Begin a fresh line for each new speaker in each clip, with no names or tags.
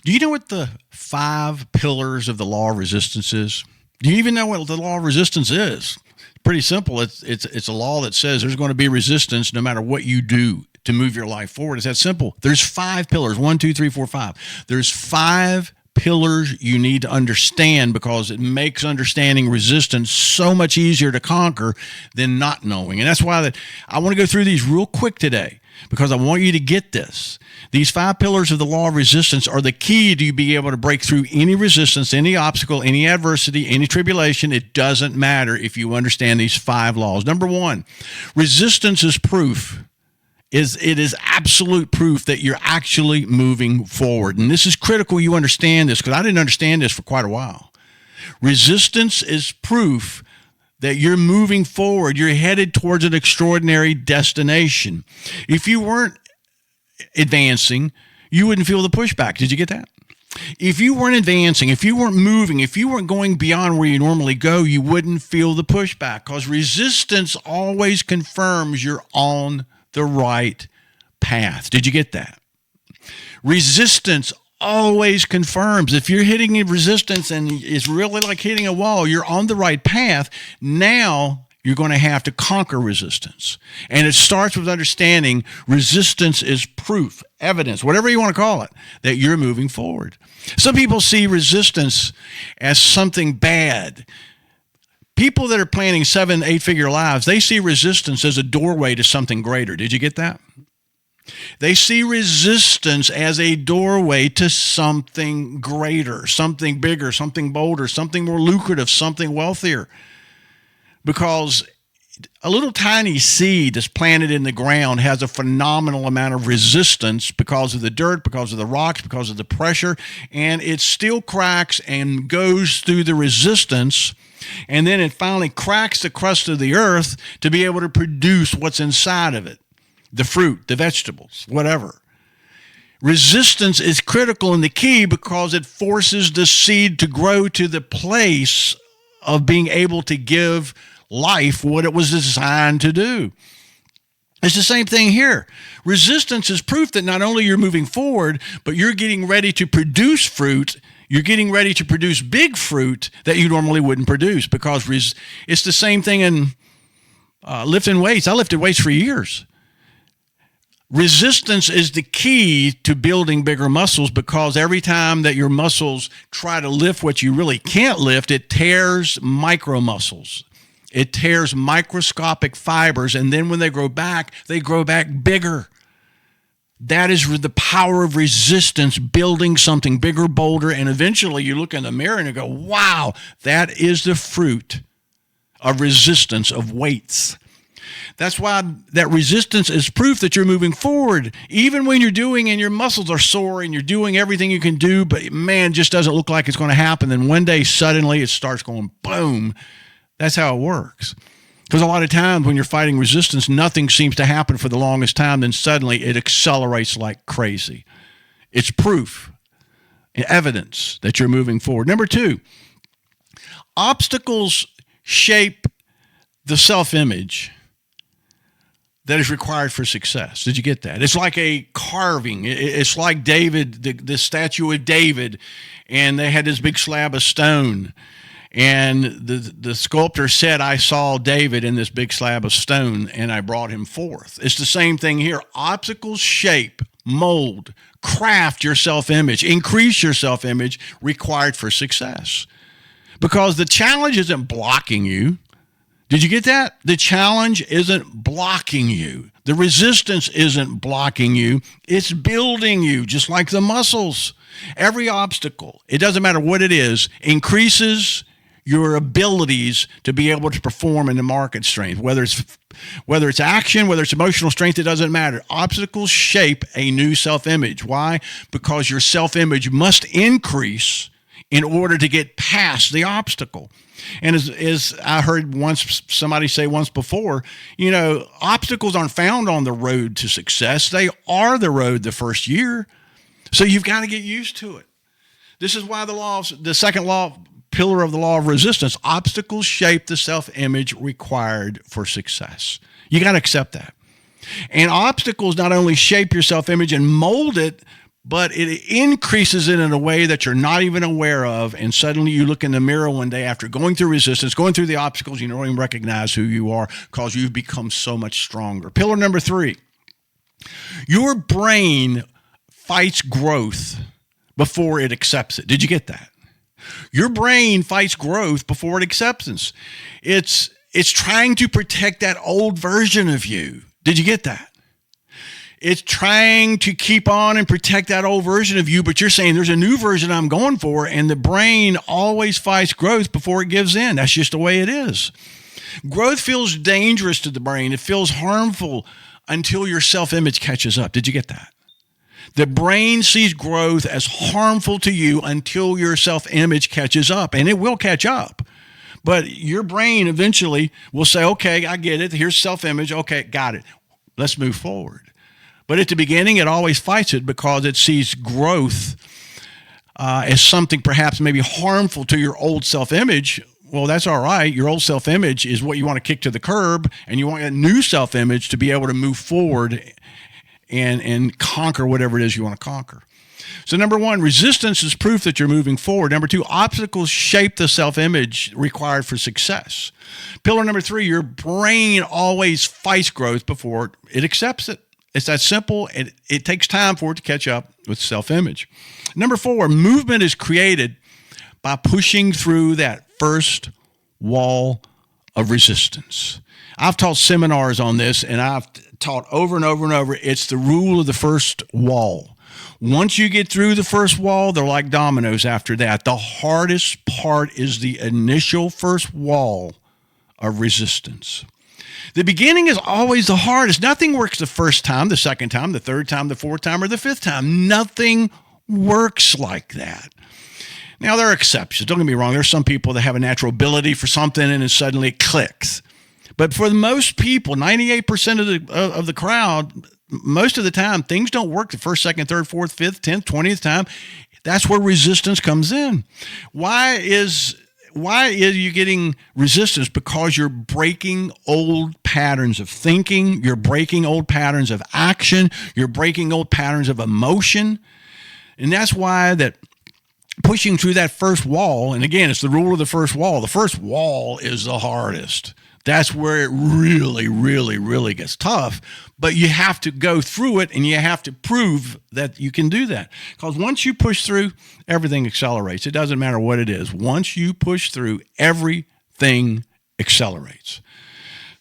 Do you know what the 5 pillars of the law of resistance is? Do you even know what the law of resistance is? Pretty simple. It's a law that says there's going to be resistance no matter what you do to move your life forward. It's that simple. There's 5 pillars. 1, 2, 3, 4, 5. There's 5 pillars you need to understand because it makes understanding resistance so much easier to conquer than not knowing. And that's why I want to go through these real quick today because I want you to get this. These 5 pillars of the law of resistance are the key to you being able to break through any resistance, any obstacle, any adversity, any tribulation. It doesn't matter if you understand these 5 laws. Number 1, resistance is proof. It is absolute proof that you're actually moving forward. And this is critical you understand this because I didn't understand this for quite a while. Resistance is proof that you're moving forward. You're headed towards an extraordinary destination. If you weren't advancing, you wouldn't feel the pushback. Did you get that? If you weren't advancing, if you weren't moving, if you weren't going beyond where you normally go, you wouldn't feel the pushback because resistance always confirms you're on the right path. Did you get that? Resistance always confirms. If you're hitting a resistance and it's really like hitting a wall, you're on the right path. Now you're going to have to conquer resistance. And it starts with understanding resistance is proof, evidence, whatever you want to call it, that you're moving forward. Some people see resistance as something bad. People that are planning 7, 8-figure lives, they see resistance as a doorway to something greater. Did you get that? They see resistance as a doorway to something greater, something bigger, something bolder, something more lucrative, something wealthier. Because a little tiny seed that's planted in the ground has a phenomenal amount of resistance because of the dirt, because of the rocks, because of the pressure, and it still cracks and goes through the resistance. And then it finally cracks the crust of the earth to be able to produce what's inside of it, the fruit, the vegetables, whatever. Resistance is critical and the key because it forces the seed to grow to the place of being able to give life what it was designed to do. It's the same thing here. Resistance is proof that not only you're moving forward, but you're getting ready to produce fruit. You're getting ready to produce big fruit that you normally wouldn't produce because it's the same thing in lifting weights. I lifted weights for years. Resistance is the key to building bigger muscles because every time that your muscles try to lift what you really can't lift, it tears micro muscles. It tears microscopic fibers, and then when they grow back bigger. That is the power of resistance, building something bigger, bolder, and eventually you look in the mirror and you go, wow, that is the fruit of resistance, of weights. That's why that resistance is proof that you're moving forward. Even when you're doing and your muscles are sore and you're doing everything you can do, but man, just doesn't look like it's going to happen. Then one day, suddenly it starts going boom. That's how it works. Because a lot of times when you're fighting resistance, nothing seems to happen for the longest time. Then suddenly it accelerates like crazy. It's proof, evidence that you're moving forward. Number 2, obstacles shape the self-image that is required for success. Did you get that? It's like a carving. It's like David, the statue of David, and they had this big slab of stone. And the sculptor said, I saw David in this big slab of stone, and I brought him forth. It's the same thing here. Obstacles shape, mold, craft your self-image, increase your self-image required for success. Because the challenge isn't blocking you. Did you get that? The challenge isn't blocking you. The resistance isn't blocking you. It's building you, just like the muscles. Every obstacle, it doesn't matter what it is, increases your abilities to be able to perform in the market strength, whether it's action, whether it's emotional strength, it doesn't matter. Obstacles shape a new self-image. Why? Because your self-image must increase in order to get past the obstacle. And as I heard somebody say once before, obstacles aren't found on the road to success. They are the road the first year. So you've got to get used to it. This is why the second pillar of the law of resistance, obstacles shape the self-image required for success. You got to accept that. And obstacles not only shape your self-image and mold it, but it increases it in a way that you're not even aware of. And suddenly you look in the mirror one day after going through resistance, going through the obstacles, you don't even recognize who you are because you've become so much stronger. Pillar number 3, your brain fights growth before it accepts it. Did you get that? Your brain fights growth before it accepts it. It's trying to protect that old version of you. Did you get that? It's trying to keep on and protect that old version of you, but you're saying there's a new version I'm going for, and the brain always fights growth before it gives in. That's just the way it is. Growth feels dangerous to the brain. It feels harmful until your self-image catches up. Did you get that? The brain sees growth as harmful to you until your self-image catches up, and it will catch up. But your brain eventually will say, okay, I get it. Here's self-image. Okay, got it. Let's move forward. But at the beginning, it always fights it because it sees growth as something perhaps maybe harmful to your old self-image. Well, that's all right. Your old self-image is what you want to kick to the curb, and you want a new self-image to be able to move forward and conquer whatever it is you want to conquer. So number 1, resistance is proof that you're moving forward. Number 2, obstacles shape the self-image required for success. Pillar number 3, your brain always fights growth before it accepts it. It's that simple, and it takes time for it to catch up with self-image. Number 4, movement is created by pushing through that first wall of resistance. I've taught seminars on this, and I've taught over and over and over. It's the rule of the first wall. Once you get through the first wall, they're like dominoes after that. The hardest part is the initial first wall of resistance. The beginning is always the hardest. Nothing works the first time, the second time, the third time, the fourth time, or the fifth time. Nothing works like that. Now, there are exceptions. Don't get me wrong. There's some people that have a natural ability for something and it suddenly clicks. But for most people, 98% of the crowd, most of the time, things don't work the first, second, third, fourth, fifth, 10th, 20th time. That's where resistance comes in. Why is you getting resistance? Because you're breaking old patterns of thinking. You're breaking old patterns of action. You're breaking old patterns of emotion. And that's why that pushing through that first wall, and again, it's the rule of the first wall. The first wall is the hardest. That's where it really, really, really gets tough. But you have to go through it, and you have to prove that you can do that. Because once you push through, everything accelerates. It doesn't matter what it is. Once you push through, everything accelerates.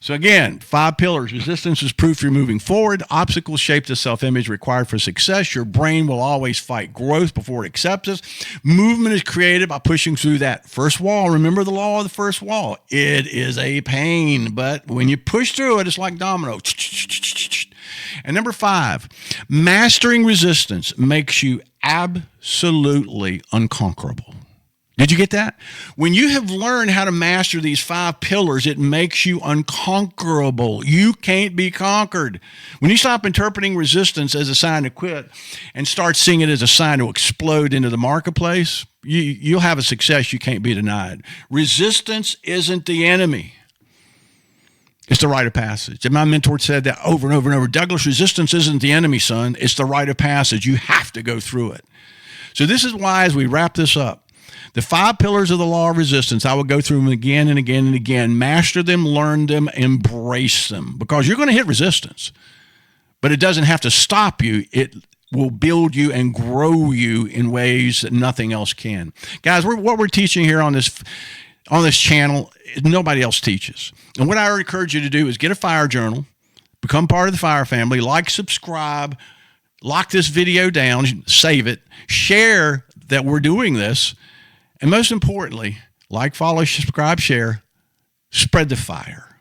So again, 5 pillars. Resistance is proof you're moving forward. Obstacles shape the self-image required for success. Your brain will always fight growth before it accepts it. Movement is created by pushing through that first wall. Remember the law of the first wall. It is a pain, but when you push through it, it's like domino. And number 5, mastering resistance makes you absolutely unconquerable. Did you get that? When you have learned how to master these 5 pillars, it makes you unconquerable. You can't be conquered. When you stop interpreting resistance as a sign to quit and start seeing it as a sign to explode into the marketplace, you'll have a success you can't be denied. Resistance isn't the enemy. It's the rite of passage. And my mentor said that over and over and over. Douglas, resistance isn't the enemy, son. It's the rite of passage. You have to go through it. So this is why, as we wrap this up, the 5 pillars of the law of resistance, I will go through them again and again and again. Master them, learn them, embrace them. Because you're going to hit resistance. But it doesn't have to stop you. It will build you and grow you in ways that nothing else can. Guys, what we're teaching here on this channel, nobody else teaches. And what I would encourage you to do is get a fire journal, become part of the Fire family, like, subscribe, lock this video down, save it, share that we're doing this. And most importantly, like, follow, subscribe, share, spread the fire.